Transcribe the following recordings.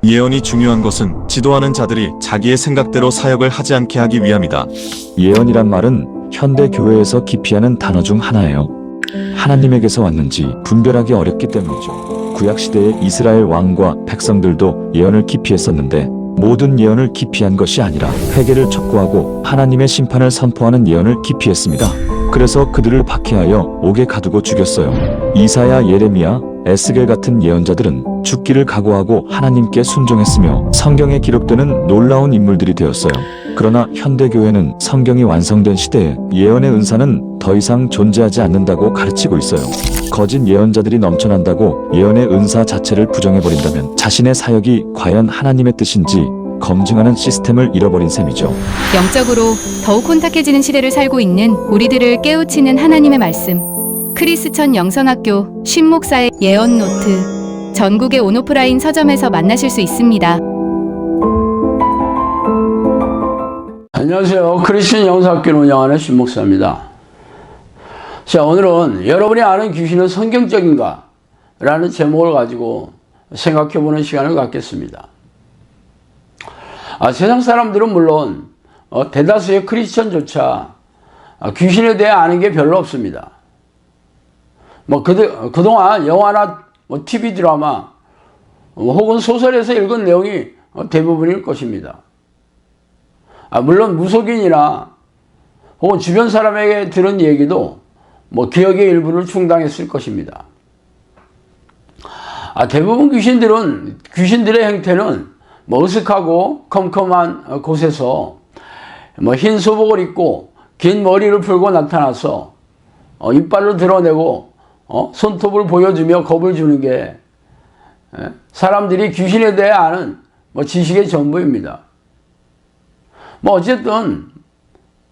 예언이 중요한 것은 지도하는 자들이 자기의 생각대로 사역을 하지 않게 하기 위함이다. 예언이란 말은 현대 교회에서 기피하는 단어 중 하나예요. 하나님에게서 왔는지 분별하기 어렵기 때문이죠. 구약시대의 이스라엘 왕과 백성들도 예언을 기피했었는데 모든 예언을 기피한 것이 아니라 회개를 촉구하고 하나님의 심판을 선포하는 예언을 기피했습니다. 그래서 그들을 박해하여 옥에 가두고 죽였어요. 이사야, 예레미야, 에스겔 같은 예언자들은 죽기를 각오하고 하나님께 순종했으며 성경에 기록되는 놀라운 인물들이 되었어요. 그러나 현대교회는 성경이 완성된 시대에 예언의 은사는 더 이상 존재하지 않는다고 가르치고 있어요. 거짓 예언자들이 넘쳐난다고 예언의 은사 자체를 부정해버린다면 자신의 사역이 과연 하나님의 뜻인지 검증하는 시스템을 잃어버린 셈이죠. 영적으로 더욱 혼탁해지는 시대를 살고 있는 우리들을 깨우치는 하나님의 말씀. 크리스천 영성학교 신목사의 예언 노트. 전국의 온오프라인 서점에서 만나실 수 있습니다. 안녕하세요. 크리스천 영성학교를 운영하는 신목사입니다. 자, 오늘은 여러분이 아는 귀신은 성경적인가? 라는 제목을 가지고 생각해보는 시간을 갖겠습니다. 세상 사람들은 물론 대다수의 크리스천조차 귀신에 대해 아는 게 별로 없습니다. 그동안 영화나 TV 드라마 혹은 소설에서 읽은 내용이 대부분일 것입니다. 물론 무속인이나 혹은 주변 사람에게 들은 얘기도 기억의 일부를 충당했을 것입니다. 대부분 귀신들의 형태는 으슥하고 컴컴한 곳에서 흰 소복을 입고 긴 머리를 풀고 나타나서 이빨을 드러내고 손톱을 보여주며 겁을 주는 게 사람들이 귀신에 대해 아는 지식의 전부입니다. 어쨌든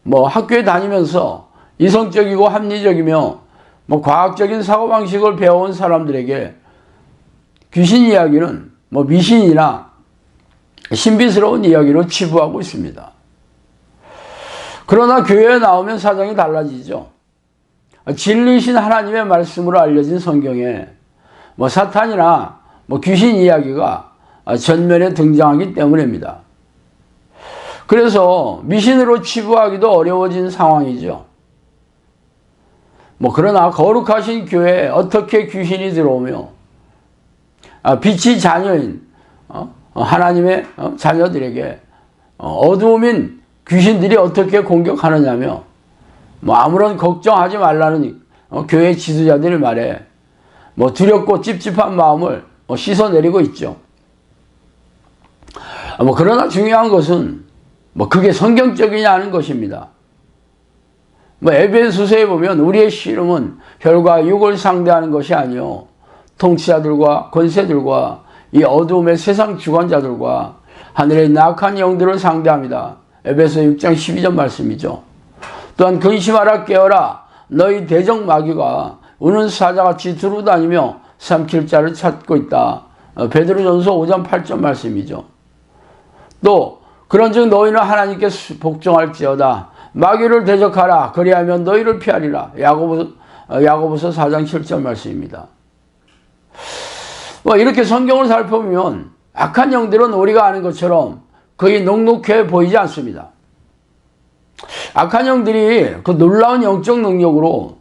학교에 다니면서 이성적이고 합리적이며 과학적인 사고방식을 배워온 사람들에게 귀신 이야기는 미신이나 신비스러운 이야기로 치부하고 있습니다. 그러나 교회에 나오면 사정이 달라지죠. 진리이신 하나님의 말씀으로 알려진 성경에 사탄이나 귀신 이야기가 전면에 등장하기 때문입니다. 그래서 미신으로 치부하기도 어려워진 상황이죠. 그러나 거룩하신 교회에 어떻게 귀신이 들어오며 빛이 자녀인 하나님의 자녀들에게 어두움인 귀신들이 어떻게 공격하느냐며 아무런 걱정하지 말라는 교회 지도자들의 말에 두렵고 찝찝한 마음을 씻어내리고 있죠. 그러나 중요한 것은 그게 성경적이냐 하는 것입니다. 에베소서에 보면 우리의 씨름은 혈과 육을 상대하는 것이 아니요 통치자들과 권세들과 이 어두움의 세상 주관자들과 하늘의 낙한 영들을 상대합니다. 에베소 6장 12절 말씀이죠. 또한 근심하라 깨어라 너희 대적 마귀가 우는 사자같이 두루다니며 삼킬 자를 찾고 있다. 베드로전서 5장 8절 말씀이죠. 또 그런즉 너희는 하나님께 복종할지어다 마귀를 대적하라 그리하면 너희를 피하리라. 야고보서 4장 7절 말씀입니다. 이렇게 성경을 살펴보면 악한 영들은 우리가 아는 것처럼 거의 녹록해 보이지 않습니다. 악한 영들이 그 놀라운 영적 능력으로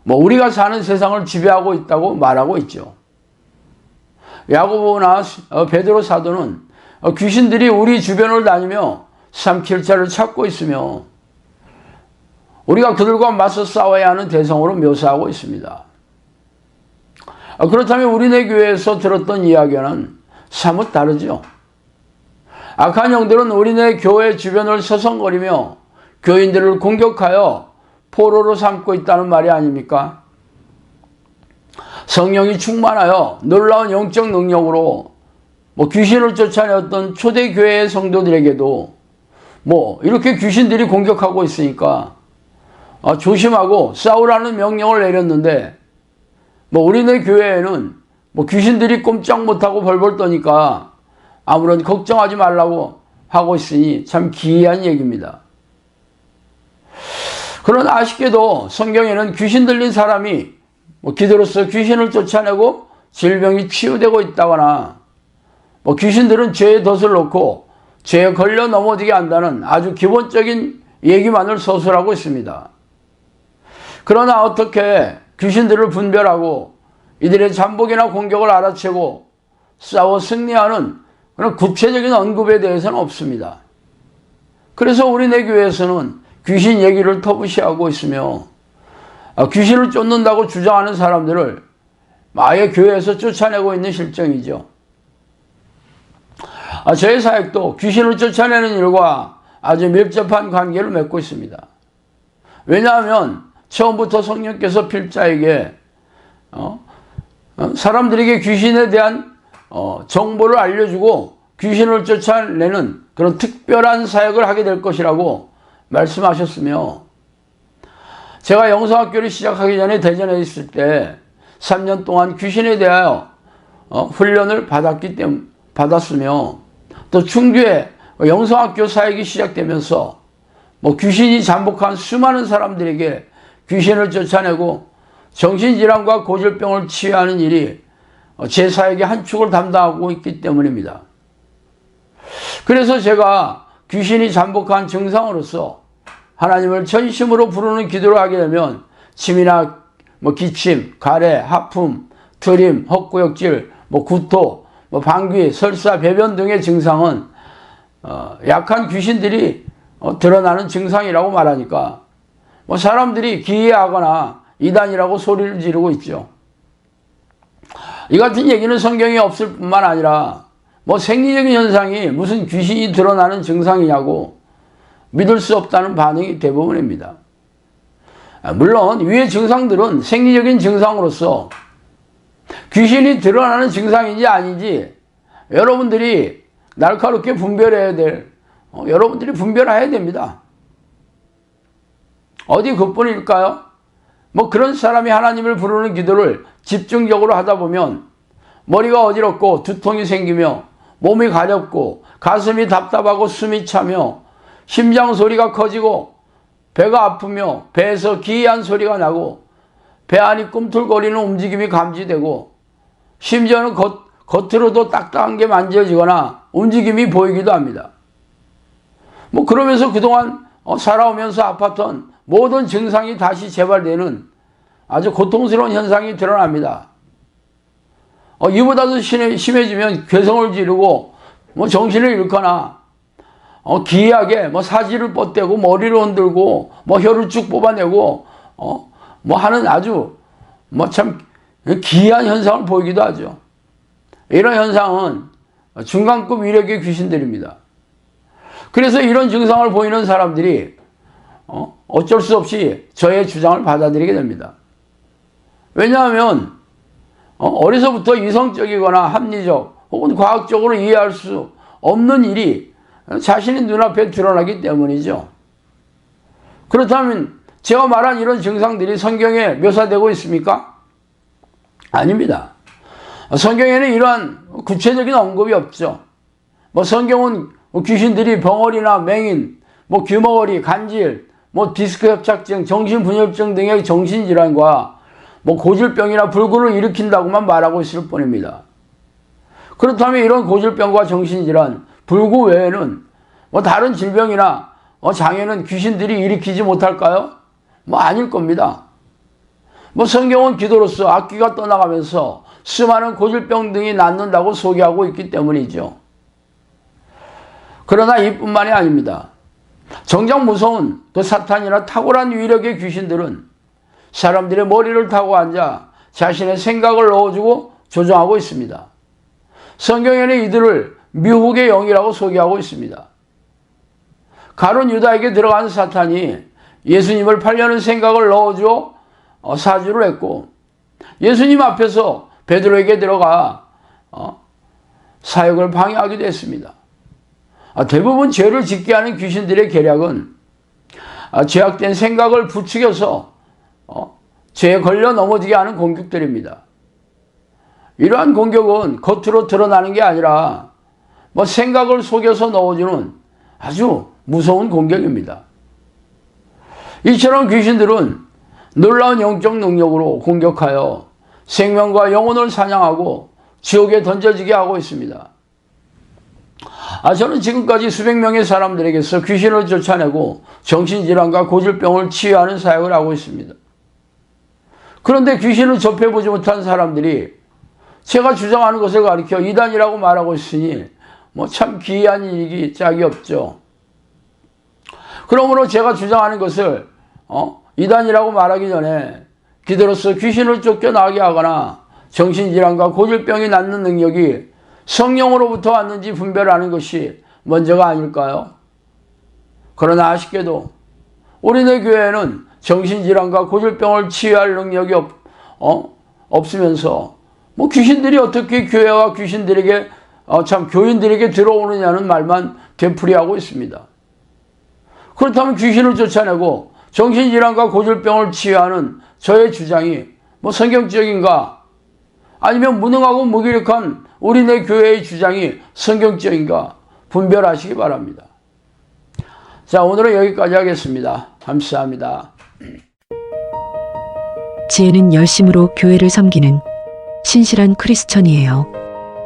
우리가 사는 세상을 지배하고 있다고 말하고 있죠. 야고보나 베드로 사도는 귀신들이 우리 주변을 다니며 삼킬 자를 찾고 있으며 우리가 그들과 맞서 싸워야 하는 대상으로 묘사하고 있습니다. 그렇다면 우리네 교회에서 들었던 이야기는 사뭇 다르죠. 악한 영들은 우리네 교회 주변을 서성거리며 교인들을 공격하여 포로로 삼고 있다는 말이 아닙니까? 성령이 충만하여 놀라운 영적 능력으로 귀신을 쫓아내었던 초대교회의 성도들에게도 이렇게 귀신들이 공격하고 있으니까 조심하고 싸우라는 명령을 내렸는데 우리네 교회에는 귀신들이 꼼짝 못하고 벌벌 떠니까 아무런 걱정하지 말라고 하고 있으니 참 기이한 얘기입니다. 그러나 아쉽게도 성경에는 귀신 들린 사람이 기도로서 귀신을 쫓아내고 질병이 치유되고 있다거나 귀신들은 죄의 덫을 놓고 죄에 걸려 넘어지게 한다는 아주 기본적인 얘기만을 서술하고 있습니다. 그러나 어떻게 귀신들을 분별하고 이들의 잠복이나 공격을 알아채고 싸워 승리하는 그런 구체적인 언급에 대해서는 없습니다. 그래서 우리네 교회에서는 귀신 얘기를 터부시하고 있으며 귀신을 쫓는다고 주장하는 사람들을 아예 교회에서 쫓아내고 있는 실정이죠. 저희 사역도 귀신을 쫓아내는 일과 아주 밀접한 관계를 맺고 있습니다. 왜냐하면 처음부터 성령께서 필자에게 사람들에게 귀신에 대한 정보를 알려주고 귀신을 쫓아내는 그런 특별한 사역을 하게 될 것이라고 말씀하셨으며, 제가 영성학교를 시작하기 전에 대전에 있을 때 3년 동안 귀신에 대하여 훈련을 받았으며, 또 충주에 영성학교 사역이 시작되면서 귀신이 잠복한 수많은 사람들에게 귀신을 쫓아내고 정신질환과 고질병을 치유하는 일이 제 사역의 한 축을 담당하고 있기 때문입니다. 그래서 제가 귀신이 잠복한 증상으로서 하나님을 전심으로 부르는 기도를 하게 되면 침이나 기침, 가래, 하품, 트림, 헛구역질, 구토, 방귀, 설사, 배변 등의 증상은 약한 귀신들이 드러나는 증상이라고 말하니까 사람들이 기이하거나 이단이라고 소리를 지르고 있죠. 이 같은 얘기는 성경에 없을 뿐만 아니라 생리적인 현상이 무슨 귀신이 드러나는 증상이냐고 믿을 수 없다는 반응이 대부분입니다. 물론 위의 증상들은 생리적인 증상으로서 귀신이 드러나는 증상인지 아닌지 여러분들이 날카롭게 분별해야 될, 여러분들이 분별해야 됩니다. 어디 그뿐일까요? 그런 사람이 하나님을 부르는 기도를 집중적으로 하다 보면 머리가 어지럽고 두통이 생기며 몸이 가렵고 가슴이 답답하고 숨이 차며 심장 소리가 커지고 배가 아프며 배에서 기이한 소리가 나고 배 안이 꿈틀거리는 움직임이 감지되고 심지어는 겉으로도 딱딱한 게 만져지거나 움직임이 보이기도 합니다. 그러면서 그동안 살아오면서 아팠던 모든 증상이 다시 재발되는 아주 고통스러운 현상이 드러납니다. 이보다도 심해지면 괴성을 지르고 정신을 잃거나 기이하게 사지를 뻗대고 머리를 흔들고 혀를 쭉 뽑아내고 하는 아주 참 기이한 현상을 보이기도 하죠. 이런 현상은 중간급 위력의 귀신들입니다. 그래서 이런 증상을 보이는 사람들이 어쩔 수 없이 저의 주장을 받아들이게 됩니다. 왜냐하면 어려서부터 이성적이거나 합리적 혹은 과학적으로 이해할 수 없는 일이 자신의 눈앞에 드러나기 때문이죠. 그렇다면 제가 말한 이런 증상들이 성경에 묘사되고 있습니까? 아닙니다. 성경에는 이러한 구체적인 언급이 없죠. 성경은 귀신들이 벙어리나 맹인, 귀머거리, 간질, 디스크 협착증, 정신분열증 등의 정신질환과 고질병이나 불구를 일으킨다고만 말하고 있을 뿐입니다. 그렇다면 이런 고질병과 정신질환, 불구 외에는 다른 질병이나 장애는 귀신들이 일으키지 못할까요? 아닐 겁니다. 성경은 기도로서 악귀가 떠나가면서 수많은 고질병 등이 낫는다고 소개하고 있기 때문이죠. 그러나 이뿐만이 아닙니다. 정작 무서운 그 사탄이나 탁월한 위력의 귀신들은 사람들의 머리를 타고 앉아 자신의 생각을 넣어주고 조종하고 있습니다. 성경에는 이들을 미혹의 영이라고 소개하고 있습니다. 가룟 유다에게 들어간 사탄이 예수님을 팔려는 생각을 넣어주어 사주를 했고, 예수님 앞에서 베드로에게 들어가 사역을 방해하기도 했습니다. 대부분 죄를 짓게 하는 귀신들의 계략은 죄악된 생각을 부추겨서 죄에 걸려 넘어지게 하는 공격들입니다. 이러한 공격은 겉으로 드러나는 게 아니라 생각을 속여서 넣어주는 아주 무서운 공격입니다. 이처럼 귀신들은 놀라운 영적 능력으로 공격하여 생명과 영혼을 사냥하고 지옥에 던져지게 하고 있습니다. 저는 지금까지 수백 명의 사람들에게서 귀신을 쫓아내고 정신질환과 고질병을 치유하는 사역을 하고 있습니다. 그런데 귀신을 접해보지 못한 사람들이 제가 주장하는 것을 가리켜 이단이라고 말하고 있으니 참 기이한 일이 짝이 없죠. 그러므로 제가 주장하는 것을 이단이라고 말하기 전에 기도로서 귀신을 쫓겨나게 하거나 정신질환과 고질병이 낫는 능력이 성령으로부터 왔는지 분별하는 것이 먼저가 아닐까요? 그러나 아쉽게도 우리네 교회에는 정신질환과 고질병을 치유할 능력이 없으면서 귀신들이 어떻게 교회와 귀신들에게 교인들에게 들어오느냐는 말만 되풀이하고 있습니다. 그렇다면 귀신을 쫓아내고 정신질환과 고질병을 치유하는 저의 주장이 성경적인가? 아니면 무능하고 무기력한 우리네 교회의 주장이 성경적인가? 분별하시기 바랍니다. 자, 오늘은 여기까지 하겠습니다. 감사합니다. 지혜는 열심으로 교회를 섬기는 신실한 크리스천이에요.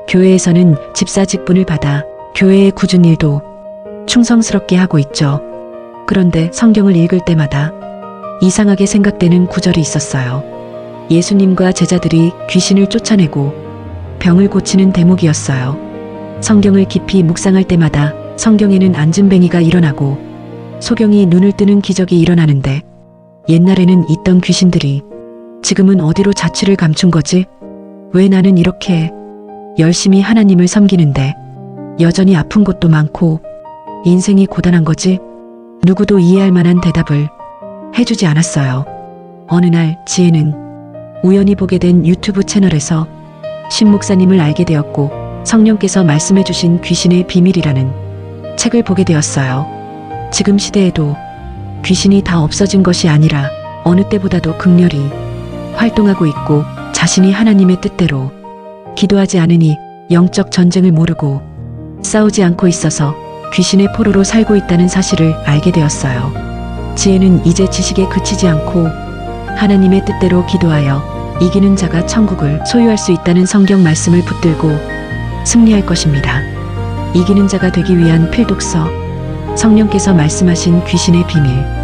교회에서는 집사 직분을 받아 교회의 굳은 일도 충성스럽게 하고 있죠. 그런데 성경을 읽을 때마다 이상하게 생각되는 구절이 있었어요. 예수님과 제자들이 귀신을 쫓아내고 병을 고치는 대목이었어요. 성경을 깊이 묵상할 때마다 성경에는 안진뱅이가 일어나고 소경이 눈을 뜨는 기적이 일어나는데 옛날에는 있던 귀신들이 지금은 어디로 자취를 감춘 거지? 왜 나는 이렇게 열심히 하나님을 섬기는데 여전히 아픈 곳도 많고 인생이 고단한 거지? 누구도 이해할 만한 대답을 해주지 않았어요. 어느 날 지혜는 우연히 보게 된 유튜브 채널에서 신 목사님을 알게 되었고 성령께서 말씀해 주신 귀신의 비밀이라는 책을 보게 되었어요. 지금 시대에도 귀신이 다 없어진 것이 아니라 어느 때보다도 극렬히 활동하고 있고 자신이 하나님의 뜻대로 기도하지 않으니 영적 전쟁을 모르고 싸우지 않고 있어서 귀신의 포로로 살고 있다는 사실을 알게 되었어요. 지혜는 이제 지식에 그치지 않고 하나님의 뜻대로 기도하여 이기는 자가 천국을 소유할 수 있다는 성경 말씀을 붙들고 승리할 것입니다. 이기는 자가 되기 위한 필독서, 성령께서 말씀하신 귀신의 비밀.